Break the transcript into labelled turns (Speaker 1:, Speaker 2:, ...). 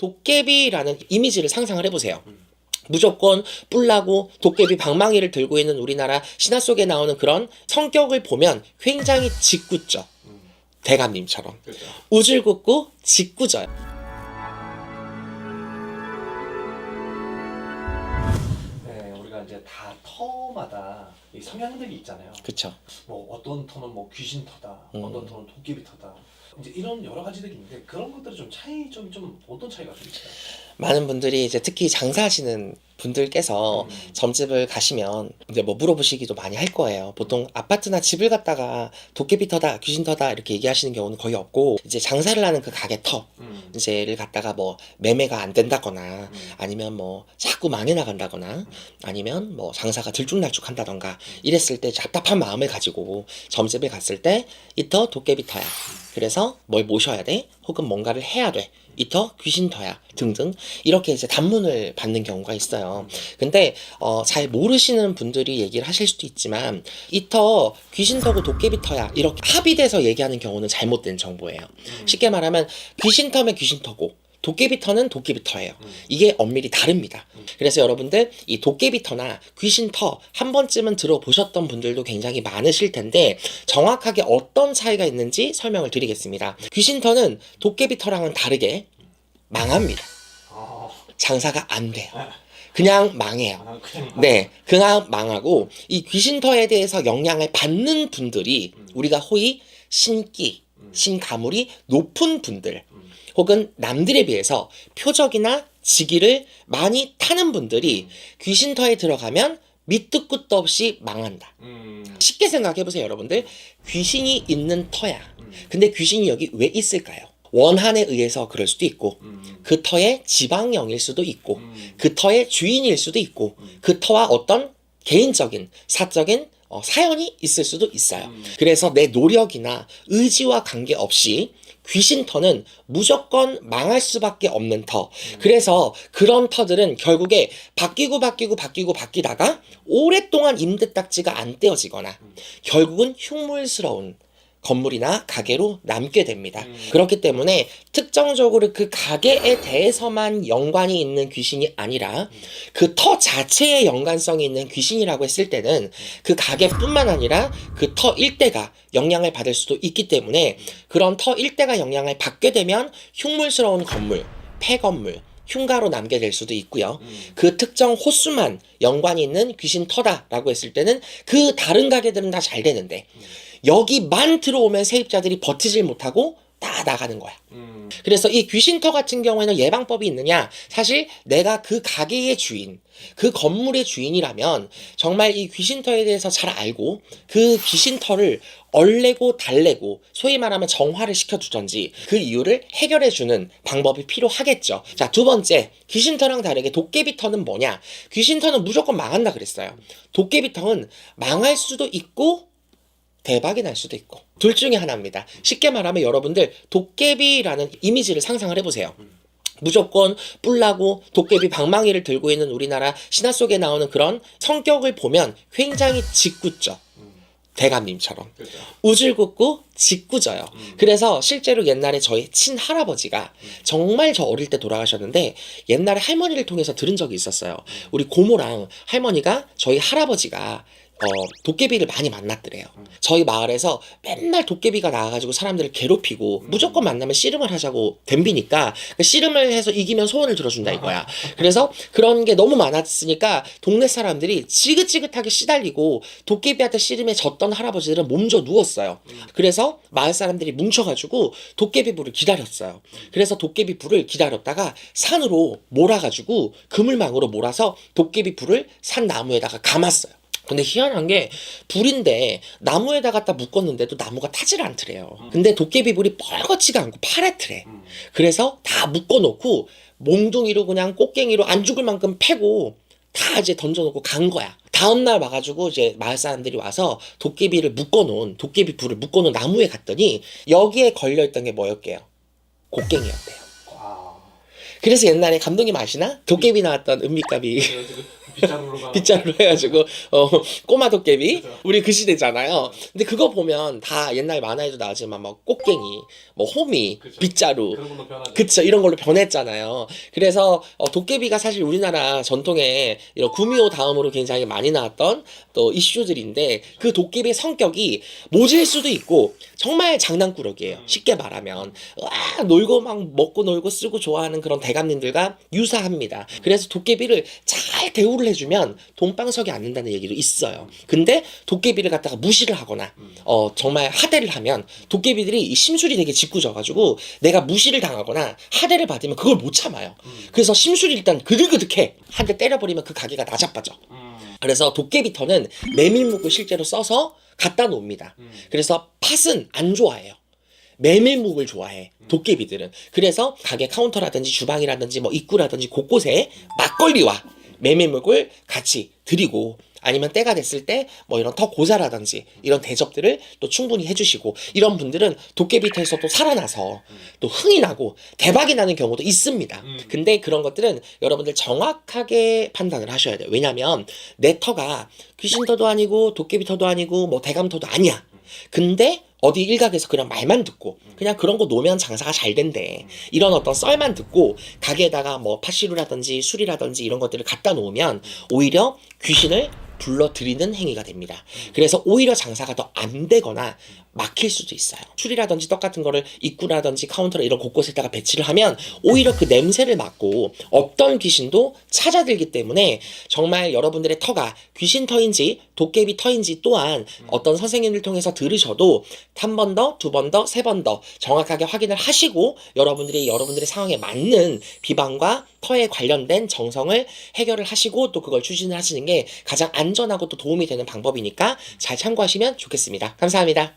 Speaker 1: 도깨비라는 이미지를 상상을 해보세요. 무조건 뿔나고 도깨비 방망이를 들고 있는 우리나라 신화 속에 나오는 그런 성격을 보면 굉장히 짓궂죠. 대감님처럼.
Speaker 2: 그렇죠.
Speaker 1: 우질궂고 짓궂어요.
Speaker 2: 네, 우리가 이제 다 터마다 이 성향들이 있잖아요.
Speaker 1: 그쵸.
Speaker 2: 뭐 어떤 터는 뭐 귀신 터다, 어떤 터는 도깨비 터다. 이제 이런 여러 가지들이 있는데 그런 것들이 좀 좀 어떤 차이가 좀 있어요?
Speaker 1: 많은 분들이 이제 특히 장사하시는 분들께서 점집을 가시면 이제 뭐 물어보시기도 많이 할 거예요. 보통 아파트나 집을 갖다가 도깨비 터다, 귀신 터다 이렇게 얘기하시는 경우는 거의 없고, 이제 장사를 하는 그 가게 터 이제를 갖다가 뭐 매매가 안 된다거나 아니면 뭐 자꾸 망해 나간다거나 아니면 뭐 장사가 들쭉날쭉한다던가 이랬을 때 답답한 마음을 가지고 점집에 갔을 때 이터 도깨비 터야. 그래서 뭘 모셔야 돼? 혹은 뭔가를 해야 돼. 이터 귀신 터야 등등 이렇게 이제 단문을 받는 경우가 있어요. 근데 잘 모르시는 분들이 얘기를 하실 수도 있지만 이터 귀신 터고 도깨비 터야 이렇게 합의돼서 얘기하는 경우는 잘못된 정보예요. 쉽게 말하면 귀신 터면 귀신 터고 도깨비 터는 도깨비 터예요. 이게 엄밀히 다릅니다. 그래서 여러분들 이 도깨비 터나 귀신 터 한 번쯤은 들어보셨던 분들도 굉장히 많으실 텐데 정확하게 어떤 차이가 있는지 설명을 드리겠습니다. 귀신 터는 도깨비 터랑은 다르게 망합니다. 장사가 안 돼요. 그냥 망해요. 네, 그냥 망하고 이 귀신터에 대해서 영향을 받는 분들이 우리가 호의 신기, 신가물이 높은 분들 혹은 남들에 비해서 표적이나 직위를 많이 타는 분들이 귀신터에 들어가면 밑도 끝도 없이 망한다. 쉽게 생각해보세요, 여러분들. 귀신이 있는 터야. 근데 귀신이 여기 왜 있을까요? 원한에 의해서 그럴 수도 있고 그 터의 지방령일 수도 있고 그 터의 주인일 수도 있고 그 터와 어떤 개인적인 사적인 사연이 있을 수도 있어요. 그래서 내 노력이나 의지와 관계없이 귀신 터는 무조건 망할 수밖에 없는 터. 그래서 그런 터들은 결국에 바뀌다가 오랫동안 임대딱지가 안 떼어지거나 결국은 흉물스러운 건물이나 가게로 남게 됩니다. 그렇기 때문에 특정적으로 그 가게에 대해서만 연관이 있는 귀신이 아니라 그 터 자체에 연관성이 있는 귀신이라고 했을 때는 그 가게뿐만 아니라 그 터 일대가 영향을 받을 수도 있기 때문에 그런 터 일대가 영향을 받게 되면 흉물스러운 건물, 폐건물, 흉가로 남게 될 수도 있고요. 그 특정 호수만 연관이 있는 귀신 터다라고 했을 때는 그 다른 가게들은 다 잘 되는데 여기만 들어오면 세입자들이 버티질 못하고 다 나가는 거야. 그래서 이 귀신터 같은 경우에는 예방법이 있느냐? 사실 내가 그 가게의 주인, 그 건물의 주인이라면 정말 이 귀신터에 대해서 잘 알고 그 귀신터를 얼레고 달래고 소위 말하면 정화를 시켜주던지 그 이유를 해결해주는 방법이 필요하겠죠. 자, 두 번째, 귀신터랑 다르게 도깨비터는 뭐냐? 귀신터는 무조건 망한다 그랬어요. 도깨비터는 망할 수도 있고 대박이 날 수도 있고 둘 중에 하나입니다. 쉽게 말하면 여러분들 도깨비라는 이미지를 상상을 해보세요. 무조건 뿔나고 도깨비 방망이를 들고 있는 우리나라 신화 속에 나오는 그런 성격을 보면 굉장히 짓궂죠. 대감님처럼.
Speaker 2: 그렇죠.
Speaker 1: 우질궂고 짓궂어요. 그래서 실제로 옛날에 저희 친할아버지가 정말 저 어릴 때 돌아가셨는데 옛날에 할머니를 통해서 들은 적이 있었어요. 우리 고모랑 할머니가 저희 할아버지가 도깨비를 많이 만났더래요. 저희 마을에서 맨날 도깨비가 나와가지고 사람들을 괴롭히고 무조건 만나면 씨름을 하자고 덤비니까 그 씨름을 해서 이기면 소원을 들어준다 이거야. 그래서 그런 게 너무 많았으니까 동네 사람들이 지긋지긋하게 시달리고 도깨비한테 씨름에 졌던 할아버지들은 몸져 누웠어요. 그래서 마을 사람들이 뭉쳐가지고 도깨비 불을 기다렸어요. 그래서 도깨비 불을 기다렸다가 산으로 몰아가지고 그물망으로 몰아서 도깨비 불을 산 나무에다가 감았어요. 근데 희한한 게 불인데 나무에다 갖다 묶었는데도 나무가 타질 않더래요. 근데 도깨비 불이 뻘겋지가 않고 파랗더래. 그래서 다 묶어놓고 몽둥이로 그냥 꽃갱이로 안 죽을 만큼 패고 다 이제 던져놓고 간 거야. 다음날 와가지고 이제 마을 사람들이 와서 도깨비 불을 묶어놓은 나무에 갔더니 여기에 걸려있던 게 뭐였게요? 곡괭이였대요. 그래서 옛날에 감독님 아시나? 도깨비 나왔던 은미까비
Speaker 2: 그래가지고 빗자루로만
Speaker 1: 빗자루로 해가지고 꼬마 도깨비
Speaker 2: 그죠.
Speaker 1: 우리 그 시대잖아요. 근데 그거 보면 다 옛날 만화에도 나오지만 뭐 꽃갱이, 뭐 호미,
Speaker 2: 그죠.
Speaker 1: 빗자루
Speaker 2: 그런 걸로 변하죠.
Speaker 1: 그쵸 이런 걸로 변했잖아요. 그래서 도깨비가 사실 우리나라 전통의 이런 구미호 다음으로 굉장히 많이 나왔던 또 이슈들인데 그 도깨비의 성격이 모질 수도 있고 정말 장난꾸러기예요. 쉽게 말하면 와 놀고 막 먹고 놀고 쓰고 좋아하는 그런 대감님들과 유사합니다. 그래서 도깨비를 잘 대우를 해주면 돈방석에 앉는다는 얘기도 있어요. 근데 도깨비를 갖다가 무시를 하거나 정말 하대를 하면 도깨비들이 이 심술이 되게 짓궂어가지고 내가 무시를 당하거나 하대를 받으면 그걸 못 참아요. 그래서 심술이 일단 그득그득해. 한 대 때려버리면 그 가게가 나자빠져. 그래서 도깨비터는 메밀묵을 실제로 써서 갖다 놓습니다. 그래서 팥은 안 좋아해요. 메밀묵을 좋아해 도깨비들은. 그래서 가게 카운터라든지 주방이라든지 뭐 입구라든지 곳곳에 막걸리와 메밀묵을 같이 드리고 아니면 때가 됐을 때 뭐 이런 더 고사라든지 이런 대접들을 또 충분히 해주시고 이런 분들은 도깨비터에서 또 살아나서 또 흥이 나고 대박이 나는 경우도 있습니다. 근데 그런 것들은 여러분들 정확하게 판단을 하셔야 돼요. 왜냐면 내 터가 귀신터도 아니고 도깨비터도 아니고 뭐 대감터도 아니야. 근데 어디 일각에서 그냥 말만 듣고 그냥 그런 거 놓으면 장사가 잘 된대. 이런 어떤 썰만 듣고 가게에다가 뭐 팥시루라든지 술이라든지 이런 것들을 갖다 놓으면 오히려 귀신을 불러들이는 행위가 됩니다. 그래서 오히려 장사가 더 안 되거나 막힐 수도 있어요. 술이라든지 떡 같은 거를 입구라든지 카운터나 이런 곳곳에다가 배치를 하면 오히려 그 냄새를 맡고 없던 귀신도 찾아들기 때문에 정말 여러분들의 터가 귀신 터인지 도깨비 터인지 또한 어떤 선생님을 통해서 들으셔도 한 번 더, 두 번 더, 세 번 더 정확하게 확인을 하시고 여러분들의 상황에 맞는 비방과 터에 관련된 정성을 해결을 하시고 또 그걸 추진을 하시는 게 가장 안전하고 또 도움이 되는 방법이니까 잘 참고하시면 좋겠습니다. 감사합니다.